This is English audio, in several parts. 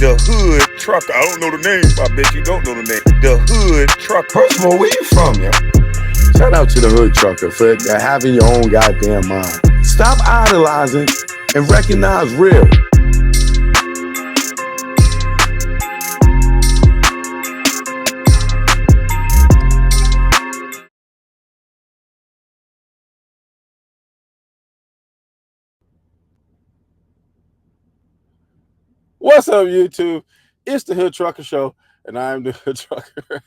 The Hood Trucker. I don't know the name. I bet you don't know the name. The Hood Trucker. First of all, where you from, yo? Shout out to the Hood Trucker for having your own goddamn mind. Stop idolizing and recognize real. What's up, YouTube? It's the Hood Trucker Show, and I'm the Hood Trucker.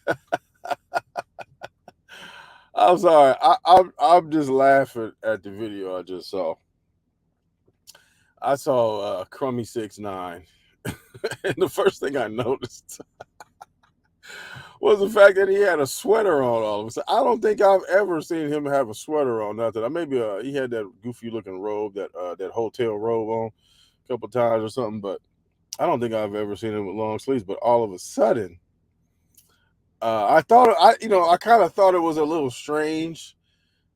I'm sorry. I'm just laughing at the video I just saw. I saw Crummy 6ix9ine, and the first thing I noticed was the fact that he had a sweater on all of a sudden. I don't think I've ever seen him have a sweater on. Nothing. Maybe he had that goofy looking robe, that hotel robe on a couple times or something, but I don't think I've ever seen him with long sleeves. But all of a sudden, I kind of thought it was a little strange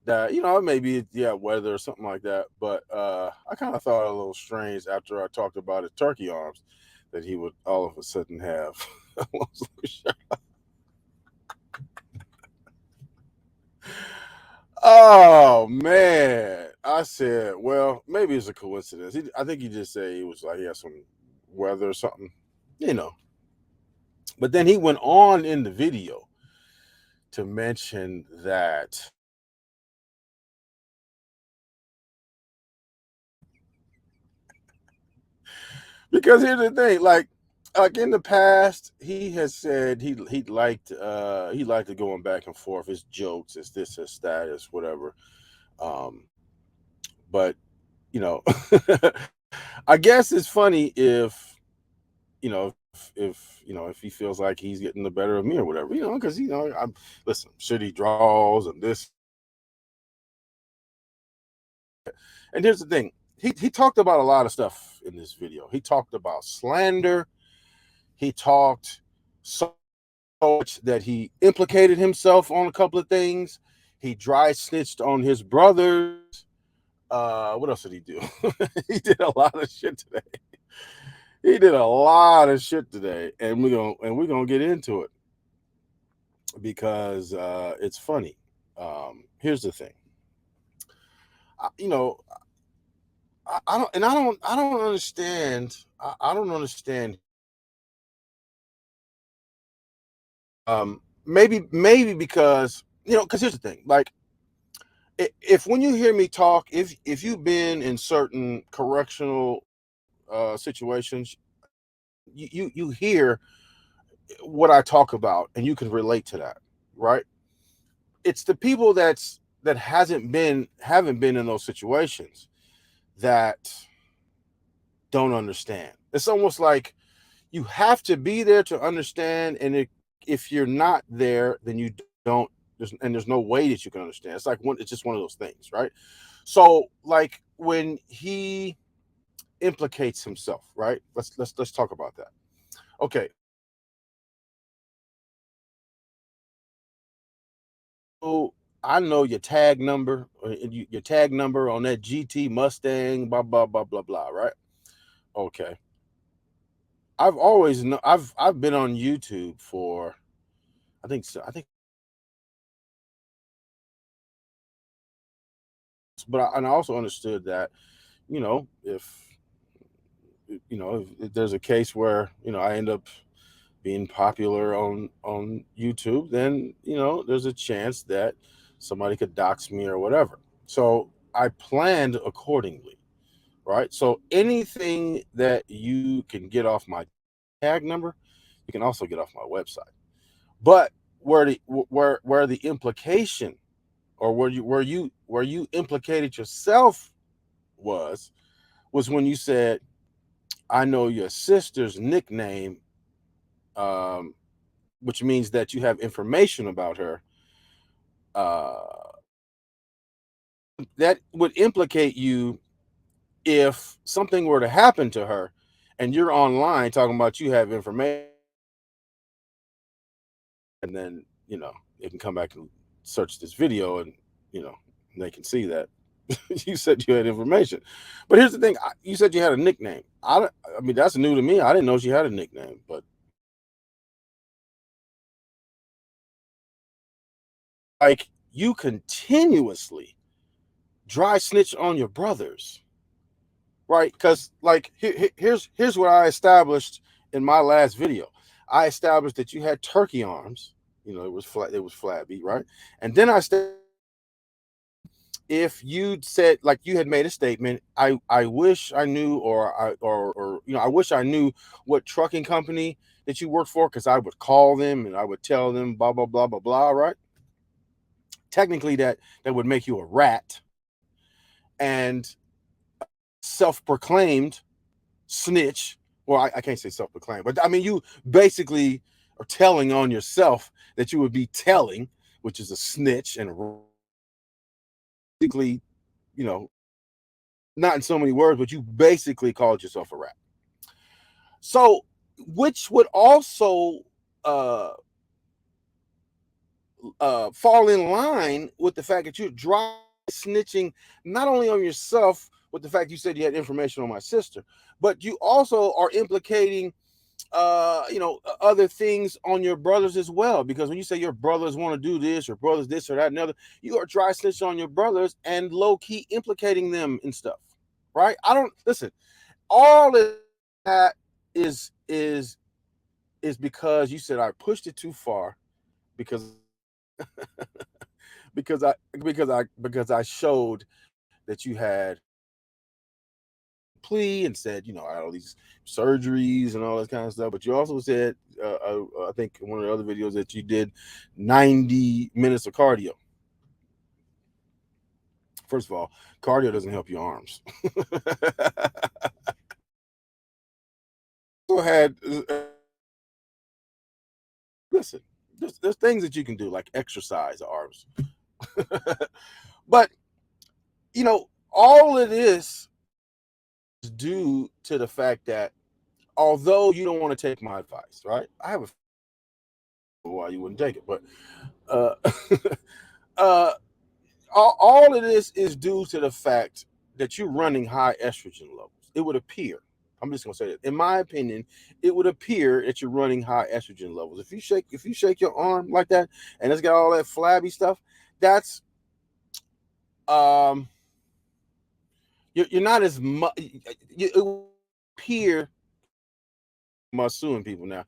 that, maybe weather or something like that. But I kind of thought it a little strange after I talked about his turkey arms that he would all of a sudden have a long sleeve shirt. Oh man, I said, well, maybe it's a coincidence. I think he just said he was like he had some weather or something, But then he went on in the video to mention that because here's the thing, like in the past, he has said he liked going back and forth, his jokes, his this, his that, his whatever. But I guess it's funny if if he feels like he's getting the better of me or whatever, because I'm listen, shit he draws and this. And here's the thing, he talked about a lot of stuff in this video. He talked about slander. He talked so much that he implicated himself on a couple of things. He dry snitched on his brothers. What else did he do? He did a lot of shit today. He did a lot of shit today, and we're gonna get into it because it's funny. Here's the thing. I don't understand. I don't understand. Maybe because because here's the thing. Like, if when you hear me talk, if you've been in certain correctional situations, you hear what I talk about, and you can relate to that, right? It's the people that haven't been in those situations that don't understand. It's almost like you have to be there to understand, and if you're not there, then you don't. There's no way that you can understand. It's like it's just one of those things, right? So, like when he implicates himself, right? Let's talk about that. Okay. So I know your tag number, your tag number on that GT Mustang, blah blah blah blah blah, right? Okay. I've always I've been on YouTube for I think but I also understood that if if there's a case where I end up being popular on YouTube, then there's a chance that somebody could dox me or whatever. So I planned accordingly, right? So anything that you can get off my tag number, you can also get off my website. But where the implication, or where you implicated yourself was when you said, I know your sister's nickname, which means that you have information about her. That would implicate you if something were to happen to her and you're online talking about you have information, and then they can come back and search this video, and they can see that You said you had information, but here's the thing: you said you had a nickname. I mean, that's new to me. I didn't know she had a nickname, but like you continuously dry snitch on your brothers, right? Because like here's what I established in my last video. I established that you had turkey arms. You know, it was flat. It was flabby, right? And then I if you said like you had made a statement, I wish I knew, or you know, I wish I knew what trucking company that you worked for, because I would call them and I would tell them blah blah blah blah blah, right? Technically that would make you a rat and self-proclaimed snitch. Well, I can't say self-proclaimed, but I mean you basically are telling on yourself that you would be telling, which is a snitch, and basically, you know, not in so many words, but you basically called yourself a rat. So, which would also uh, fall in line with the fact that you're dry snitching not only on yourself with the fact you said you had information on my sister, but you also are implicating you know, other things on your brothers as well. Because when you say your brothers want to do this, your brothers this or that and other, you are dry snitching on your brothers and low key implicating them and stuff, right? I don't listen. All of that is is because you said I pushed it too far because because I showed that you had plea and said, you know, I had all these surgeries and all that kind of stuff. But you also said, I think in one of the other videos that you did 90 minutes of cardio. First of all, cardio doesn't help your arms. So had listen, there's things that you can do like exercise arms, but you know, all of this is due to the fact that although you don't want to take my advice, right? I have a why you wouldn't take it, but uh, uh, all of this is due to the fact that you're running high estrogen levels. It would appear. I'm just gonna say it. In my opinion, it would appear that you're running high estrogen levels. If you shake your arm like that and it's got all that flabby stuff, that's um you're not as much. It would appear. I'm suing people now.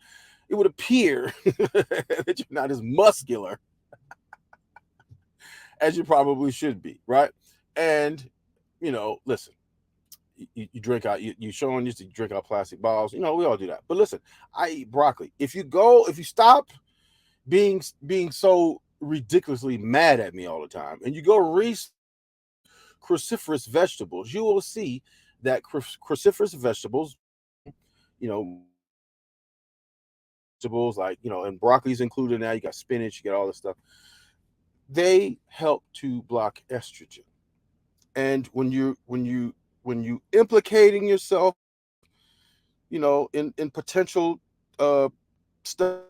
It would appear that you're not as muscular as you probably should be, right? And you know, listen, you drink out, you showing used to drink out plastic bottles. You know, we all do that. But listen, I eat broccoli. If you stop being so ridiculously mad at me all the time, and you go research cruciferous vegetables, you will see that cruciferous vegetables, you know, vegetables like, you know, and broccoli's included now. You got spinach, you got all this stuff. They help to block estrogen. And when you implicating yourself, you know, in potential stuff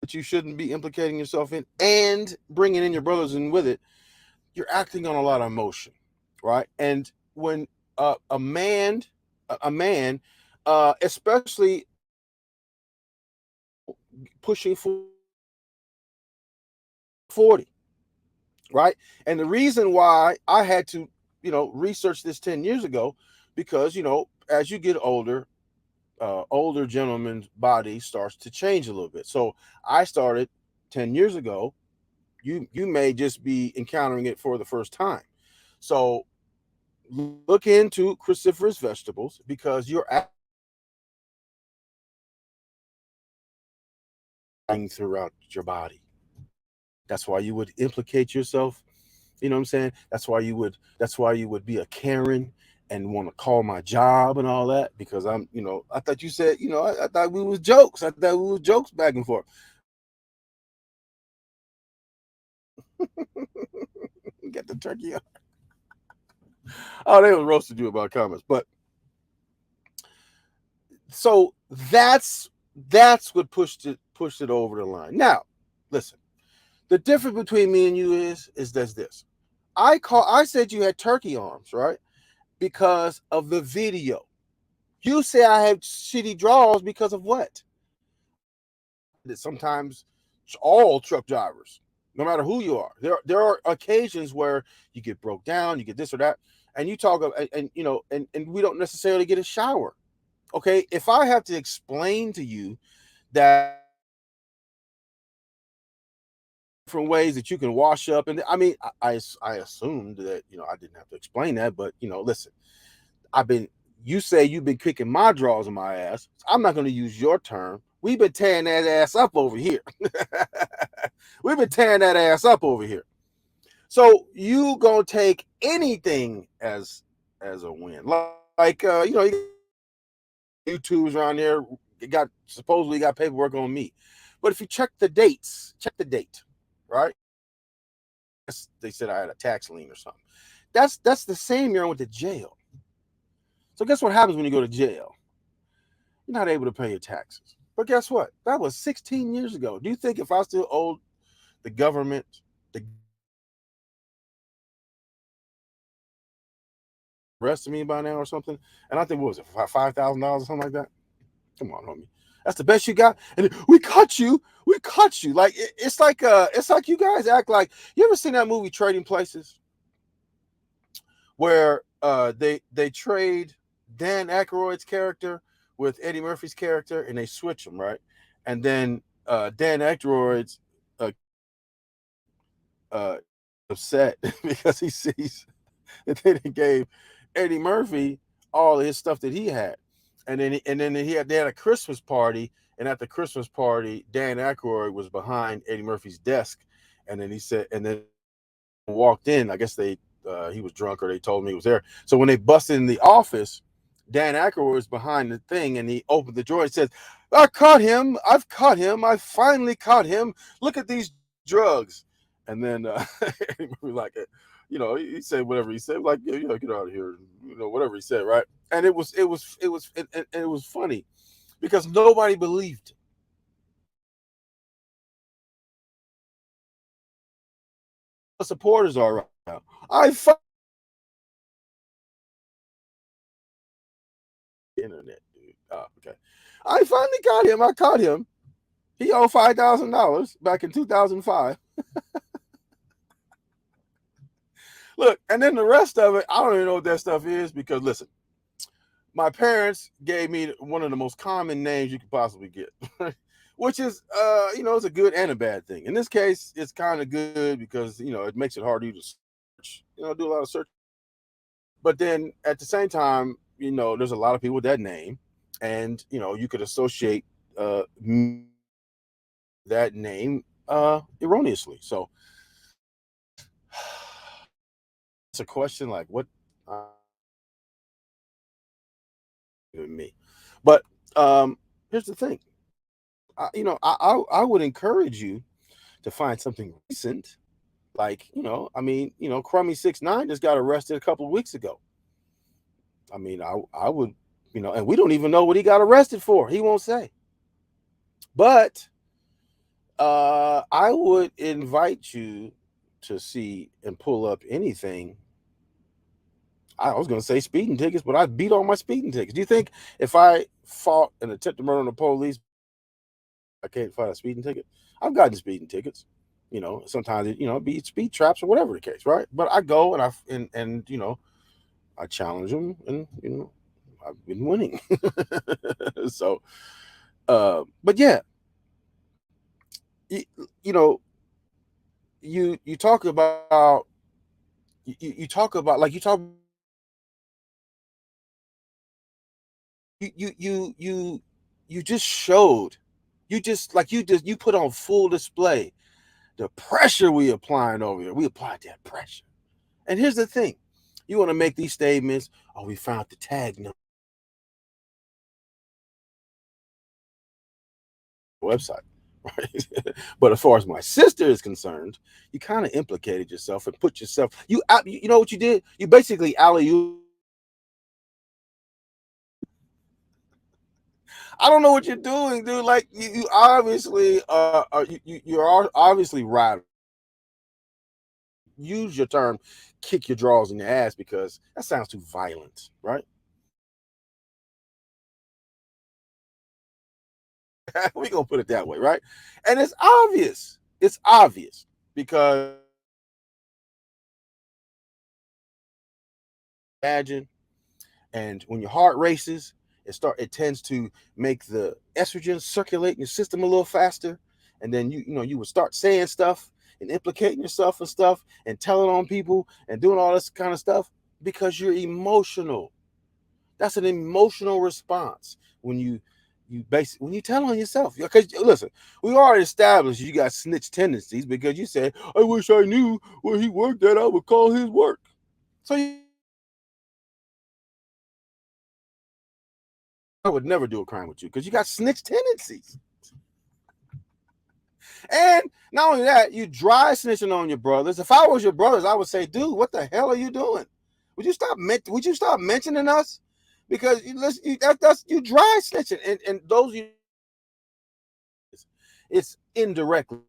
that you shouldn't be implicating yourself in, and bringing in your brothers in with it, you're acting on a lot of emotion, right? And when a man, especially pushing 40, right? And the reason why I had to, you know, research this 10 years ago, because, you know, as you get older, older gentleman's body starts to change a little bit. So I started 10 years ago. You may just be encountering it for the first time. So look into cruciferous vegetables because you're acting throughout your body. That's why you would implicate yourself. You know what I'm saying? That's why you would be a Karen and want to call my job and all that, because I'm, you know, I thought you said, you know, I thought we was jokes. I thought we was jokes back and forth. Get the turkey out. Oh, they was roasted you about comments. But so that's what pushed it over the line. Now, listen, the difference between me and you is there's this. I said you had turkey arms, right? Because of the video. You say I have shitty draws because of what? That sometimes all truck drivers, no matter who you are, there are occasions where you get broke down, you get this or that, and you talk and you know, and we don't necessarily get a shower. Okay, if I have to explain to you that different ways that you can wash up, and I mean, I assumed that I didn't have to explain that, but listen, I've been. You say you've been kicking my drawers in my ass. I'm not going to use your term. We've been tearing that ass up over here. We've been tearing that ass up over here. So you gonna take anything as a win? Like you YouTube's around there got supposedly got paperwork on me, but if you check the dates, check the date, right? They said I had a tax lien or something. That's the same year I went to jail. So guess what happens when you go to jail? You're not able to pay your taxes. But guess what? That was 16 years ago. Do you think if I still owed the government the rest of me by now or something? And I think what was it, $5,000 or something like that? Come on, homie. That's the best you got. And we caught you. We caught you. Like it's like you guys act like, you ever seen that movie Trading Places? Where they trade Dan Aykroyd's character with Eddie Murphy's character, and they switch them, right? And then Dan Aykroyd's uh, upset because he sees that they gave Eddie Murphy all his stuff that he had, and then they had a Christmas party, and at the Christmas party, Dan Aykroyd was behind Eddie Murphy's desk, and then he said, and then walked in. I guess he was drunk, or they told me he was there. So when they busted in the office, Dan Aykroyd was behind the thing, and he opened the drawer and says, "I caught him. I've caught him. I finally caught him. Look at these drugs." And then like, he said whatever he said, like, yeah, get out of here, whatever he said, right? And it was funny because nobody believed him. The supporters are right now. Internet, dude. Oh, okay. I finally got him. I caught him. He owed $5,000 back in 2005. Look, and then the rest of it, I don't even know what that stuff is because listen, my parents gave me one of the most common names you could possibly get, which is, it's a good and a bad thing. In this case, it's kind of good because it makes it hard to search, do a lot of search. But then at the same time, there's a lot of people with that name, and you could associate that name erroneously. So it's a question like what me. But here's the thing. I would encourage you to find something recent, like Crummy 6ix9ine just got arrested a couple of weeks ago. I mean, I would, and we don't even know what he got arrested for. He won't say. But I would invite you to see and pull up anything. I was going to say speeding tickets, but I beat all my speeding tickets. Do you think if I fought an attempted murder on the police, I can't fight a speeding ticket? I've gotten speeding tickets. Sometimes it be speed traps or whatever the case, right? But I go and I challenge them, and I've been winning. So, but yeah, you know, you talk about you talk about like you talk you just showed you put on full display the pressure we applying over here. We applied that pressure. And here's the thing: you want to make these statements. Oh, we found the tag number website, right? But as far as my sister is concerned, you kind of implicated yourself and put yourself. You know what you did? You basically alley. I don't know what you're doing, dude. Like you obviously you're obviously right. use your term kick your drawers in your ass because that sounds too violent, right? We're gonna put it that way, right? And it's obvious. It's obvious because imagine, and when your heart races, it tends to make the estrogen circulate in your system a little faster, and then you would start saying stuff and implicating yourself and stuff and telling on people and doing all this kind of stuff because you're emotional. That's an emotional response when when you tell on yourself. Because listen, we already established you got snitch tendencies because you said, "I wish I knew where he worked at. I would call his work." So I would never do a crime with you because you got snitch tendencies. And not only that, you dry snitching on your brothers. If I was your brothers, I would say, "Dude, what the hell are you doing? Would you stop mentioning us? Because that's you dry snitching, and those you it's indirectly.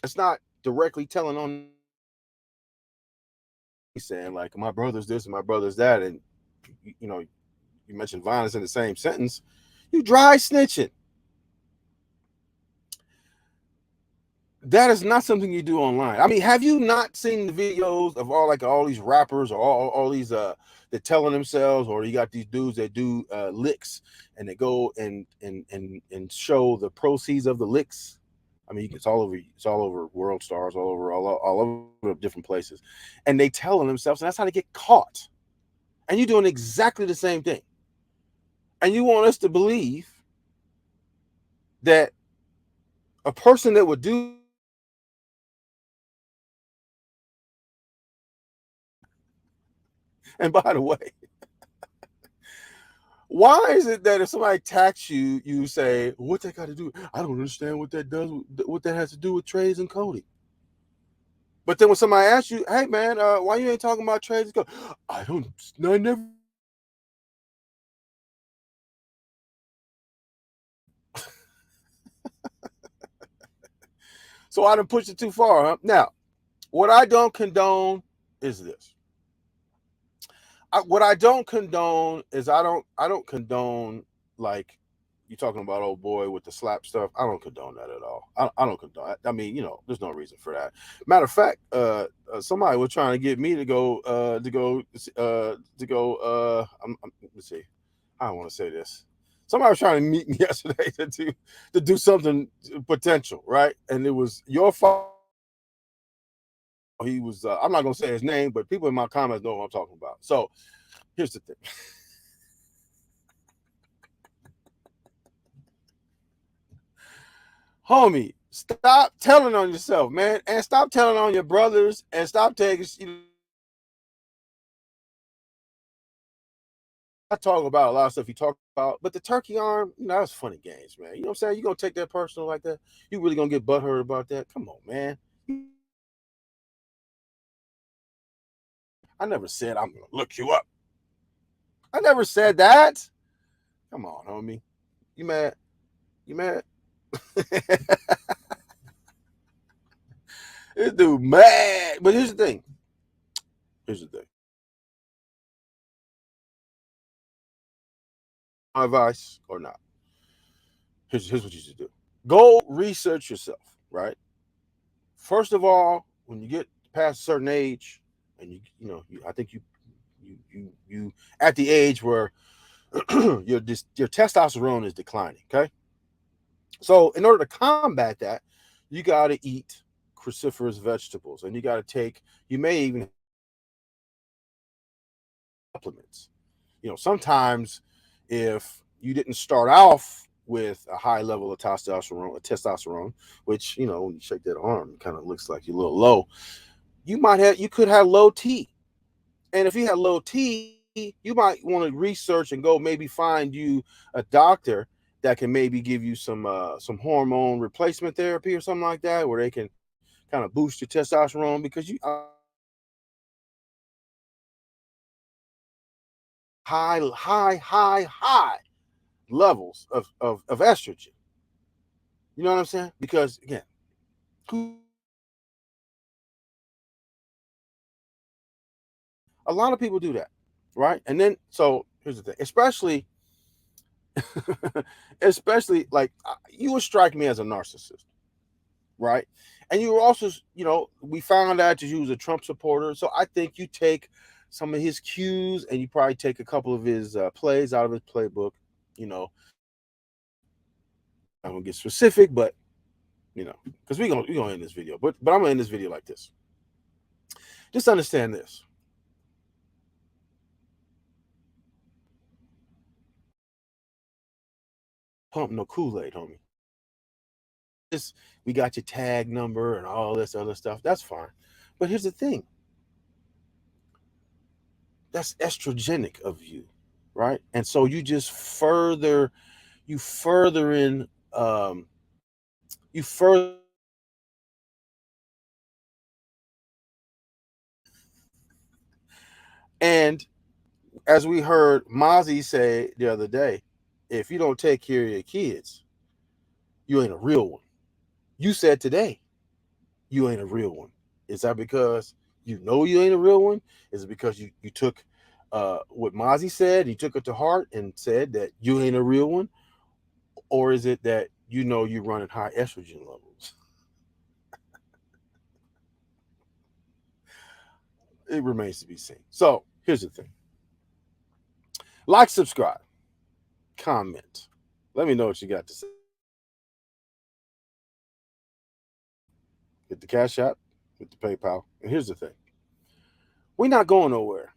It's not directly telling on saying like my brother's this and my brother's that, and you know you mentioned violence in the same sentence. You dry snitching. That is not something you do online. I mean, have you not seen the videos of all these rappers or all these that telling themselves, or you got these dudes that do licks and they go and show the proceeds of the licks. I mean, it's all over World Stars, all over different places, and they telling themselves, and that's how they get caught. And you're doing exactly the same thing, and you want us to believe that a person that would do. And by the way, why is it that if somebody attacks you, you say, "What that got to do? I don't understand what that does. What that has to do with trades and coding." But then when somebody asks you, "Hey man, why you ain't talking about trades and coding?" I don't. I never. So I done pushed it too far, huh? Now, what I don't condone is this. What I don't condone is I don't condone like you talking about old boy with the slap stuff. I don't condone that at all. I don't condone that. I mean, there's no reason for that. Matter of fact, somebody was trying to get me let's see. I don't want to say this. Somebody was trying to meet me yesterday to do something potential, right? And it was your fault. He was. I'm not gonna say his name, but people in my comments know what I'm talking about. So here's the thing. Homie, stop telling on yourself, man, and stop telling on your brothers, and stop taking. I talk about a lot of stuff you talk about, but the turkey arm, that's funny games, man. You know what I'm saying? You gonna take that personal like that? You really gonna get butthurt about that? Come on, man. I never said I'm gonna look you up. I never said that. Come on, homie. You mad? You mad? This dude mad. But here's the thing. Here's the thing. My advice or not. Here's what you should do. Go research yourself, right? First of all, when you get past a certain age, and I think you at the age where your testosterone is declining. Okay, so in order to combat that, you got to eat cruciferous vegetables, and you got to take. You may even supplements. Sometimes if you didn't start off with a high level of testosterone, which when you shake that arm, it kind of looks like you're a little low. You could have low T, and if you have low T, you might want to research and go maybe find you a doctor that can maybe give you some hormone replacement therapy or something like that, where they can kind of boost your testosterone because you high levels of estrogen. You know what I'm saying? Because again, who A lot of people do that, right? And then, so here's the thing, especially, especially like you would strike me as a narcissist, right? And you were also, we found out that you was a Trump supporter, so I think you take some of his cues and you probably take a couple of his plays out of his playbook. You know, I'm gonna get specific, but because we gonna end this video, but I'm gonna end this video like this. Just understand this. Pump no Kool-Aid, homie. We got your tag number and all this other stuff. That's fine. But here's the thing. That's estrogenic of you, right? And so you just further in you further. And as we heard Mozzie say the other day, if you don't take care of your kids, you ain't a real one. You said today, you ain't a real one. Is that because you know you ain't a real one? Is it because you took what Mozzie said, you took it to heart and said that you ain't a real one? Or is it that you're running high estrogen levels? It remains to be seen. So here's the thing. Like, subscribe, comment. Let me know what you got to say. Hit the Cash App, hit the PayPal. And here's the thing. We're not going nowhere.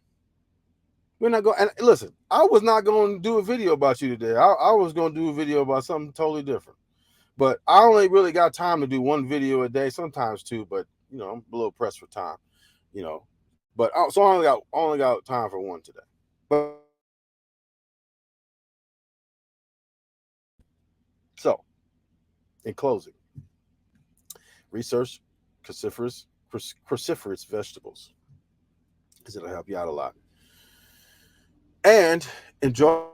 We're not going. And listen, I was not going to do a video about you today. I was going to do a video about something totally different. But I only really got time to do one video a day, sometimes two. But I'm a little pressed for time. But so I only got time for one today. But so, in closing, research cruciferous vegetables, because it'll help you out a lot. And enjoy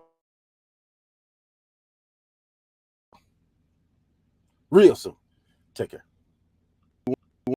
real soon. Take care.